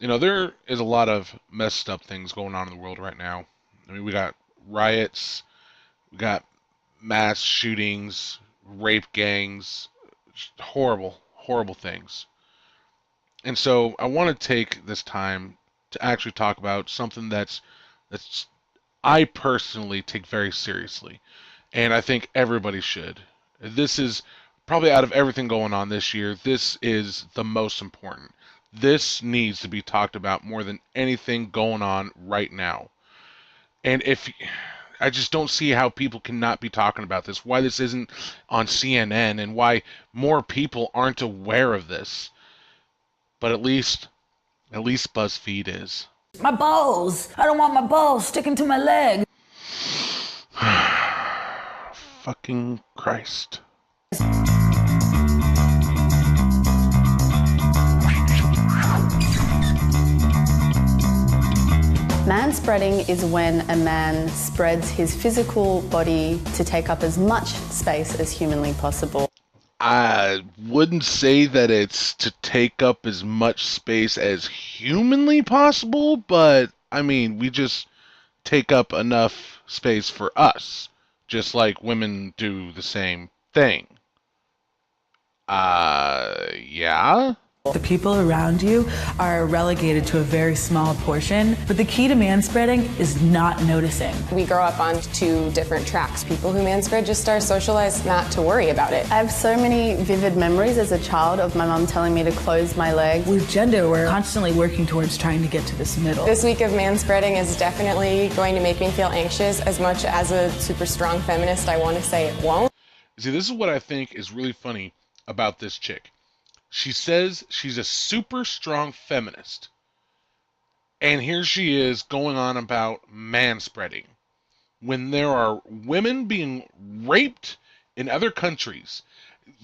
There is a lot of messed up things going on in the world right now. I mean, we got riots, we got mass shootings, rape gangs, horrible, horrible things. And so I want to take this time to actually talk about something that's I personally take very seriously, and I think everybody should. This is probably out of everything going on this year, this is the most important. This needs to be talked about more than anything going on right now. And if I just don't see how people cannot be talking about this, why this isn't on CNN, and why more people aren't aware of this. But at least BuzzFeed is. My balls! I don't want my balls sticking to my leg. Fucking Christ. Manspreading is when a man spreads his physical body to take up as much space as humanly possible. I wouldn't say that it's to take up as much space as humanly possible, but I mean, we just take up enough space for us, just like women do the same thing. Yeah? The people around you are relegated to a very small portion, but the key to manspreading is not noticing. We grow up on two different tracks. People who manspread just are socialized not to worry about it. I have so many vivid memories as a child of my mum telling me to close my legs. With gender, we're constantly working towards trying to get to this middle. This week of manspreading is definitely going to make me feel anxious. As much as a super strong feminist, I want to say it won't. See, this is what I think is really funny about this chick. She says she's a super strong feminist. And here she is going on about manspreading. When there are women being raped in other countries,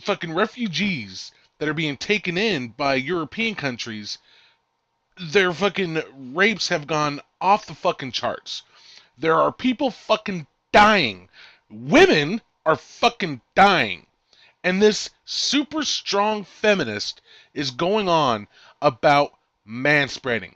fucking refugees that are being taken in by European countries, their fucking rapes have gone off the fucking charts. There are people fucking dying. Women are fucking dying. And this super strong feminist is going on about manspreading.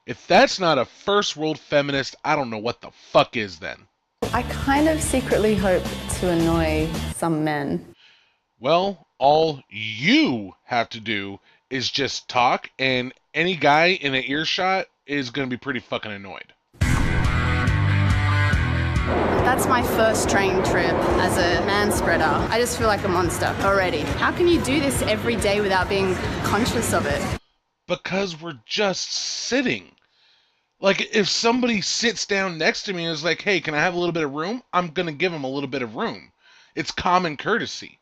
If that's not a first world feminist, I don't know what the fuck is then. I kind of secretly hope to annoy some men. Well, all you have to do is just talk, and any guy in an earshot is going to be pretty fucking annoyed. That's my first train trip as a man spreader. I just feel like a monster already. How can you do this every day without being conscious of it? Because we're just sitting. Like, if somebody sits down next to me and is like, hey, can I have a little bit of room? I'm going to give them a little bit of room. It's common courtesy.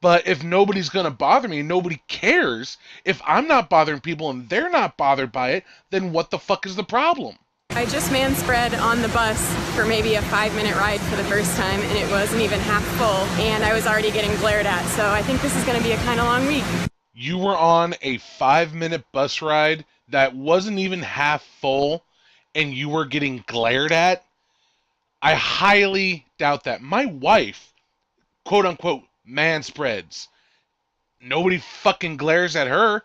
But if nobody's going to bother me, nobody cares, if I'm not bothering people and they're not bothered by it, then what the fuck is the problem? I just manspread on the bus for maybe a 5-minute ride for the first time, and it wasn't even half full, and I was already getting glared at, so I think this is going to be a kind of long week. You were on a 5-minute bus ride that wasn't even half full, and you were getting glared at? I highly doubt that. My wife, quote unquote, manspreads. Nobody fucking glares at her.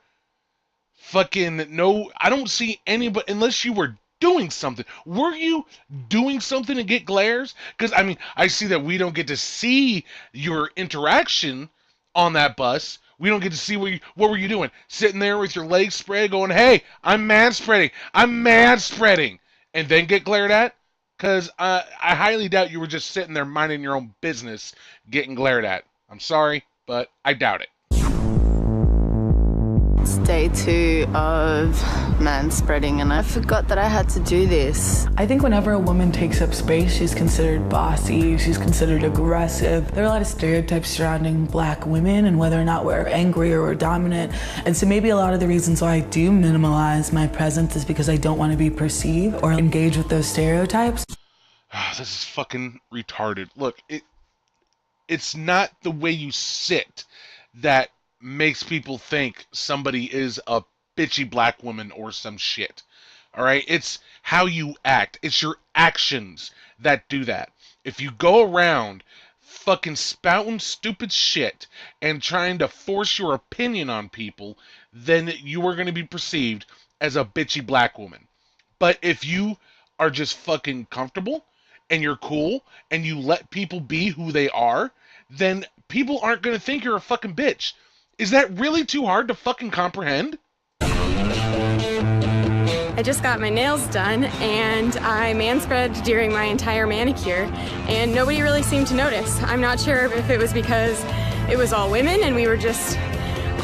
Fucking no, I don't see anybody, unless you were doing something. Were you doing something to get glares? Because, I mean, I see that we don't get to see your interaction on that bus. We don't get to see what were you doing? Sitting there with your legs spread going, hey, I'm manspreading. I'm manspreading. And then get glared at? Because I highly doubt you were just sitting there minding your own business getting glared at. I'm sorry, but I doubt it. It's day 2 of manspreading, and I forgot that I had to do this. I think whenever a woman takes up space, she's considered bossy, she's considered aggressive. There are a lot of stereotypes surrounding black women and whether or not we're angry or we're dominant. And so maybe a lot of the reasons why I do minimalize my presence is because I don't want to be perceived or engage with those stereotypes. This is fucking retarded. Look, it's not the way you sit that makes people think somebody is a bitchy black woman or some shit. All right? It's how you act. It's your actions that do that. If you go around fucking spouting stupid shit and trying to force your opinion on people, then you are going to be perceived as a bitchy black woman. But if you are just fucking comfortable and you're cool and you let people be who they are, then people aren't going to think you're a fucking bitch. Is that really too hard to fucking comprehend? I just got my nails done and I man-spread during my entire manicure and nobody really seemed to notice. I'm not sure if it was because it was all women and we were just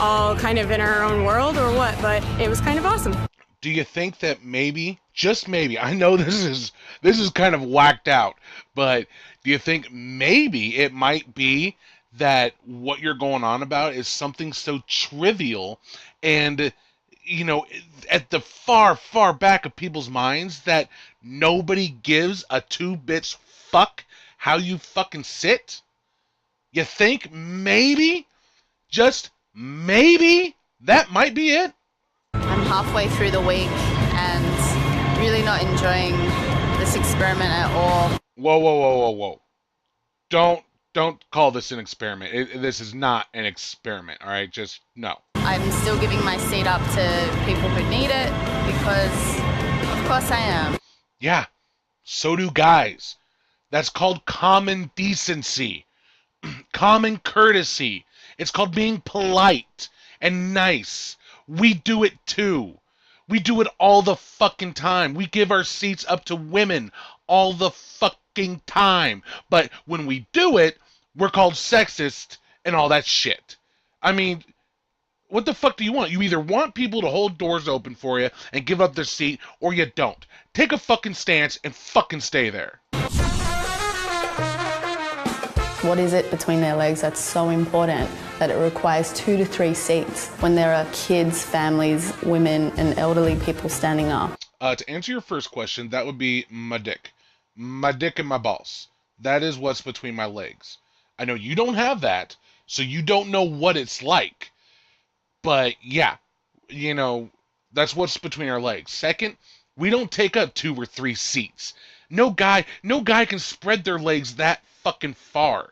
all kind of in our own world or what, but it was kind of awesome. Do you think that maybe, just maybe, I know this is kind of whacked out, but do you think maybe it might be that what you're going on about is something so trivial and, you know, at the far, far back of people's minds that nobody gives a two bits fuck how you fucking sit? You think maybe, just maybe, that might be it? I'm halfway through the week and really not enjoying this experiment at all. Whoa. Don't call this an experiment. This is not an experiment, all right? Just no. I'm still giving my seat up to people who need it because, of course, I am. Yeah, so do guys. That's called common decency, common courtesy. It's called being polite and nice. We do it too. We do it all the fucking time. We give our seats up to women all the fucking time. But when we do it, we're called sexist and all that shit. I mean, what the fuck do you want? You either want people to hold doors open for you and give up their seat, or you don't. Take a fucking stance and fucking stay there. What is it between their legs that's so important that it requires 2 to 3 seats when there are kids, families, women, and elderly people standing up? To answer your first question, that would be my dick. My dick and my balls. That is what's between my legs. I know you don't have that, so you don't know what it's like. But yeah, you know, that's what's between our legs. Second, we don't take up 2 or 3 seats. No guy can spread their legs that fucking far.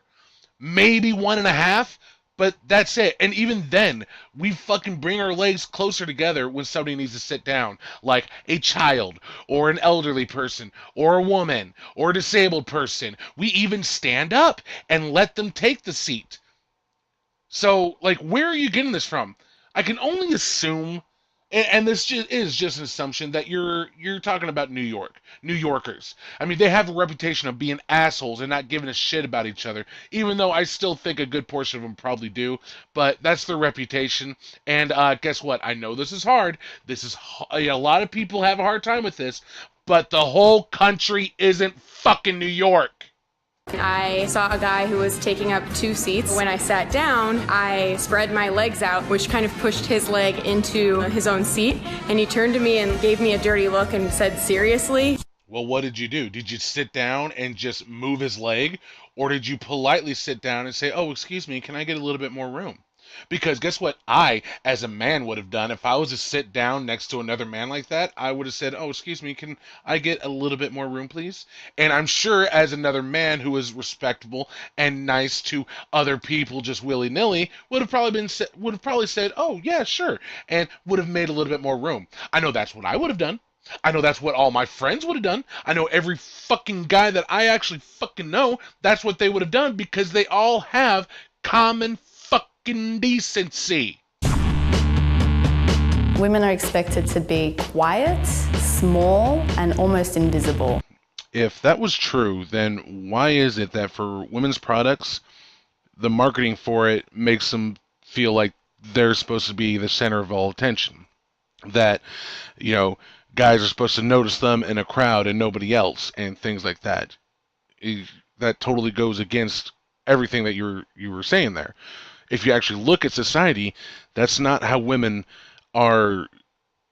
Maybe 1.5, but that's it. And even then, we fucking bring our legs closer together when somebody needs to sit down, like a child, or an elderly person, or a woman, or a disabled person. We even stand up and let them take the seat. So, like, where are you getting this from? I can only assume, and this is just an assumption, that you're talking about New Yorkers. I mean, they have a reputation of being assholes and not giving a shit about each other, even though I still think a good portion of them probably do, but that's their reputation. And guess what? I know this is hard. A lot of people have a hard time with this, but the whole country isn't fucking New York. I saw a guy who was taking up 2 seats. When I sat down, I spread my legs out, which kind of pushed his leg into his own seat, and he turned to me and gave me a dirty look and said, "Seriously?" Well, what did you do? Did you sit down and just move his leg? Or did you politely sit down and say, "Oh, excuse me, can I get a little bit more room?" Because guess what I, as a man, would have done if I was to sit down next to another man like that? I would have said, "Oh, excuse me, can I get a little bit more room, please?" And I'm sure as another man who is respectable and nice to other people just willy-nilly would have probably said, "Oh, yeah, sure," and would have made a little bit more room. I know that's what I would have done. I know that's what all my friends would have done. I know every fucking guy that I actually fucking know, that's what they would have done because they all have common fucking decency. Women are expected to be quiet, small, and almost invisible. If that was true, then why is it that for women's products, the marketing for it makes them feel like they're supposed to be the center of all attention? That, you know, guys are supposed to notice them in a crowd and nobody else, and things like that. That totally goes against everything that you were saying there. If you actually look at society, that's not how women are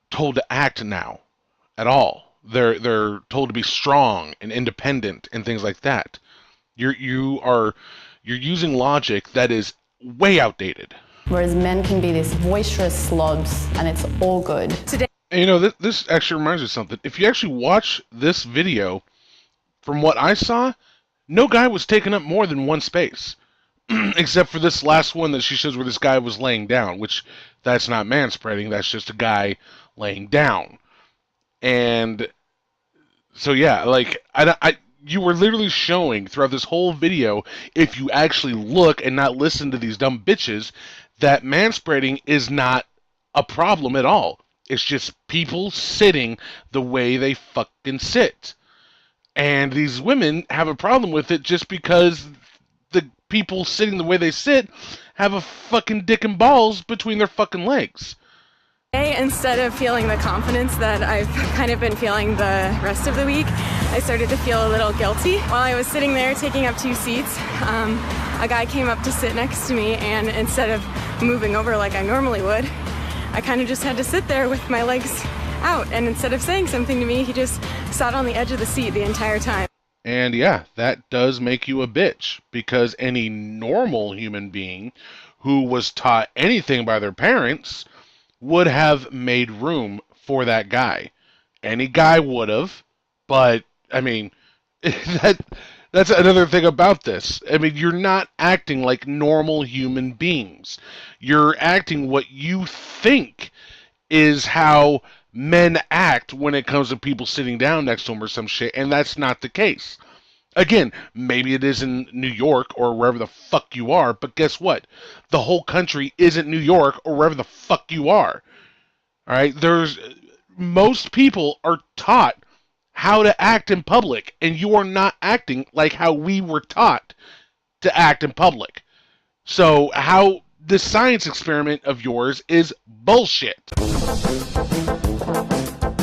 told to act now at all. They're told to be strong and independent and things like that. You're using logic that is way outdated. Whereas men can be these boisterous slobs and it's all good. Today, And, you know, this actually reminds me of something. If you actually watch this video, from what I saw, no guy was taking up more than 1 space. except for this last one that she shows where this guy was laying down, which that's not manspreading. That's just a guy laying down. And so yeah, like you were literally showing throughout this whole video, if you actually look and not listen to these dumb bitches, that manspreading is not a problem at all. It's just people sitting the way they fucking sit. And these women have a problem with it just because the people sitting the way they sit have a fucking dick and balls between their fucking legs. Instead of feeling the confidence that I've kind of been feeling the rest of the week, I started to feel a little guilty. While I was sitting there taking up 2 seats, a guy came up to sit next to me, and instead of moving over like I normally would, I kind of just had to sit there with my legs out, and instead of saying something to me, he just sat on the edge of the seat the entire time. And yeah, that does make you a bitch, because any normal human being who was taught anything by their parents would have made room for that guy. Any guy would have, but I mean, that's another thing about this. I mean, you're not acting like normal human beings. You're acting what you think is how men act when it comes to people sitting down next to them or some shit, and that's not the case. Again, maybe it is in New York or wherever the fuck you are, but guess what? The whole country isn't New York or wherever the fuck you are. All right? Most people are taught how to act in public, and you are not acting like how we were taught to act in public. So how this science experiment of yours is bullshit.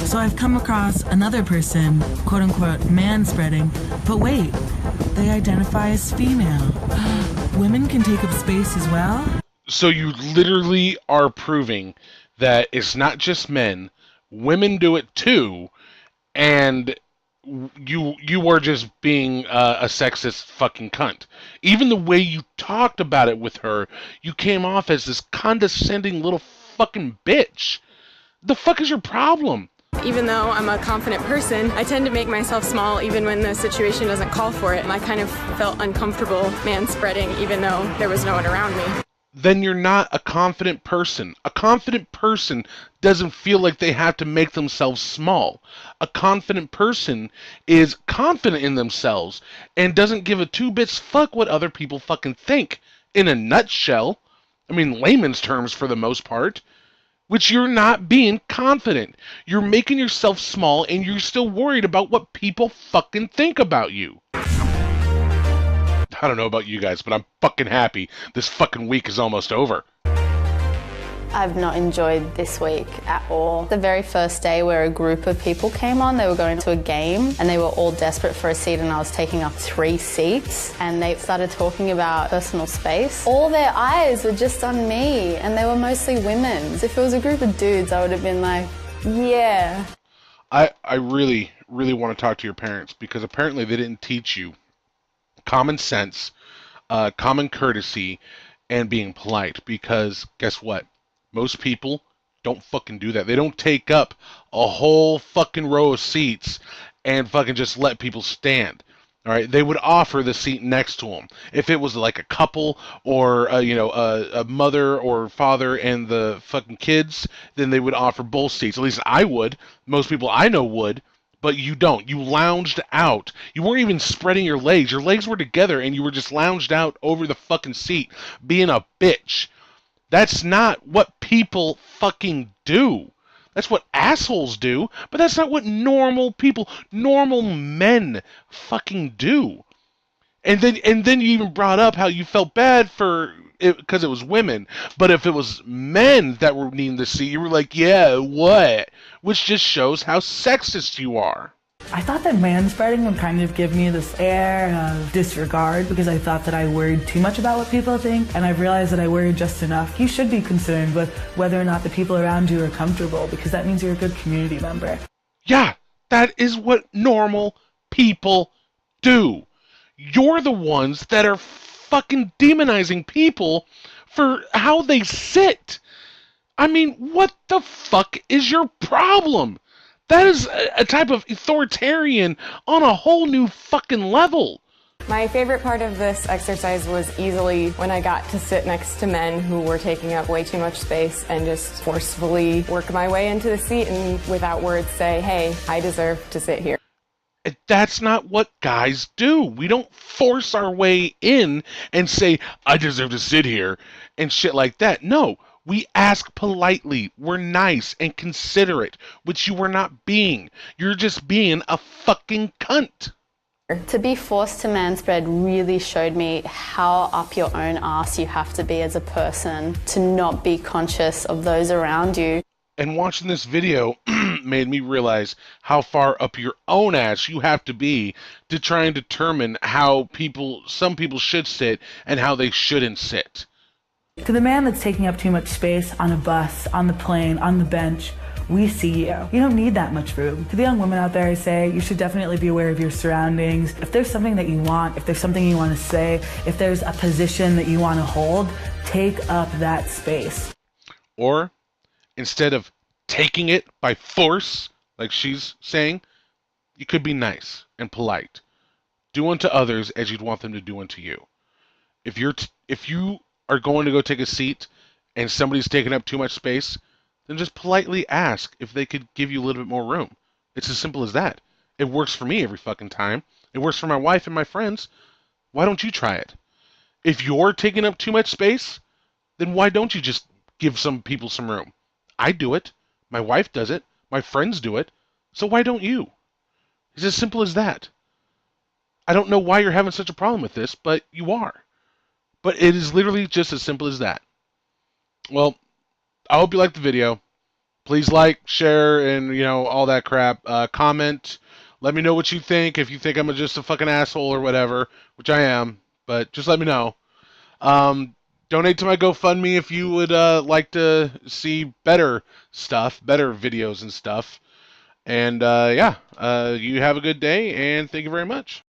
So I've come across another person, quote unquote, manspreading, but wait, they identify as female. Women can take up space as well? So you literally are proving that it's not just men, women do it too, and you are just being a sexist fucking cunt. Even the way you talked about it with her, you came off as this condescending little fucking bitch. The fuck is your problem? Even though I'm a confident person, I tend to make myself small even when the situation doesn't call for it. And I kind of felt uncomfortable manspreading even though there was no one around me. Then you're not a confident person. A confident person doesn't feel like they have to make themselves small. A confident person is confident in themselves and doesn't give a two bits fuck what other people fucking think. In a nutshell, I mean layman's terms for the most part. Which you're not being confident. You're making yourself small and you're still worried about what people fucking think about you. I don't know about you guys, but I'm fucking happy this fucking week is almost over. I've not enjoyed this week at all. The very first day where a group of people came on, they were going to a game and they were all desperate for a seat and I was taking up 3 seats and they started talking about personal space. All their eyes were just on me and they were mostly women. If it was a group of dudes, I would have been like, yeah. I really, really want to talk to your parents because apparently they didn't teach you common sense, common courtesy, and being polite because guess what? Most people don't fucking do that. They don't take up a whole fucking row of seats and fucking just let people stand. All right, they would offer the seat next to them. If it was like a couple or a mother or father and the fucking kids, then they would offer both seats. At least I would. Most people I know would, but you don't. You lounged out. You weren't even spreading your legs. Your legs were together and you were just lounged out over the fucking seat, being a bitch. That's not what people fucking do. That's what assholes do, but that's not what normal people, normal men fucking do. And then you even brought up how you felt bad for it because it was women, but if it was men that were needing the seat, you were like, yeah, what? Which just shows how sexist you are. I thought that manspreading would kind of give me this air of disregard because I thought that I worried too much about what people think, and I've realized that I worry just enough. You should be concerned with whether or not the people around you are comfortable because that means you're a good community member. Yeah, that is what normal people do. You're the ones that are fucking demonizing people for how they sit. I mean, what the fuck is your problem? That is a type of authoritarian on a whole new fucking level. My favorite part of this exercise was easily when I got to sit next to men who were taking up way too much space and just forcefully work my way into the seat and without words say, hey, I deserve to sit here. That's not what guys do. We don't force our way in and say, I deserve to sit here and shit like that. No, we ask politely. We're nice and considerate, which you are not being. You're just being a fucking cunt. To be forced to manspread really showed me how up your own ass you have to be as a person to not be conscious of those around you. And watching this video made me realize how far up your own ass you have to be to try and determine how some people should sit and how they shouldn't sit. To the man that's taking up too much space on a bus, on the plane, on the bench, we see you. You don't need that much room. To the young women out there, I say you should definitely be aware of your surroundings. If there's something that you want, if there's something you want to say, if there's a position that you want to hold, take up that space. Or, instead of taking it by force, like she's saying, you could be nice and polite. Do unto others as you'd want them to do unto you. If you are going to go take a seat and somebody's taking up too much space, then just politely ask if they could give you a little bit more room. It's as simple as that. It works for me every fucking time. It works for my wife and my friends. Why don't you try it? If you're taking up too much space, then why don't you just give some people some room? I do it. My wife does it. My friends do it. So why don't you? It's as simple as that. I don't know why you're having such a problem with this, but you are. But it is literally just as simple as that. Well, I hope you liked the video. Please like, share, and all that crap. Comment. Let me know what you think. If you think I'm just a fucking asshole or whatever, which I am, but just let me know. Donate to my GoFundMe if you would like to see better stuff, better videos and stuff. And yeah, you have a good day, and thank you very much.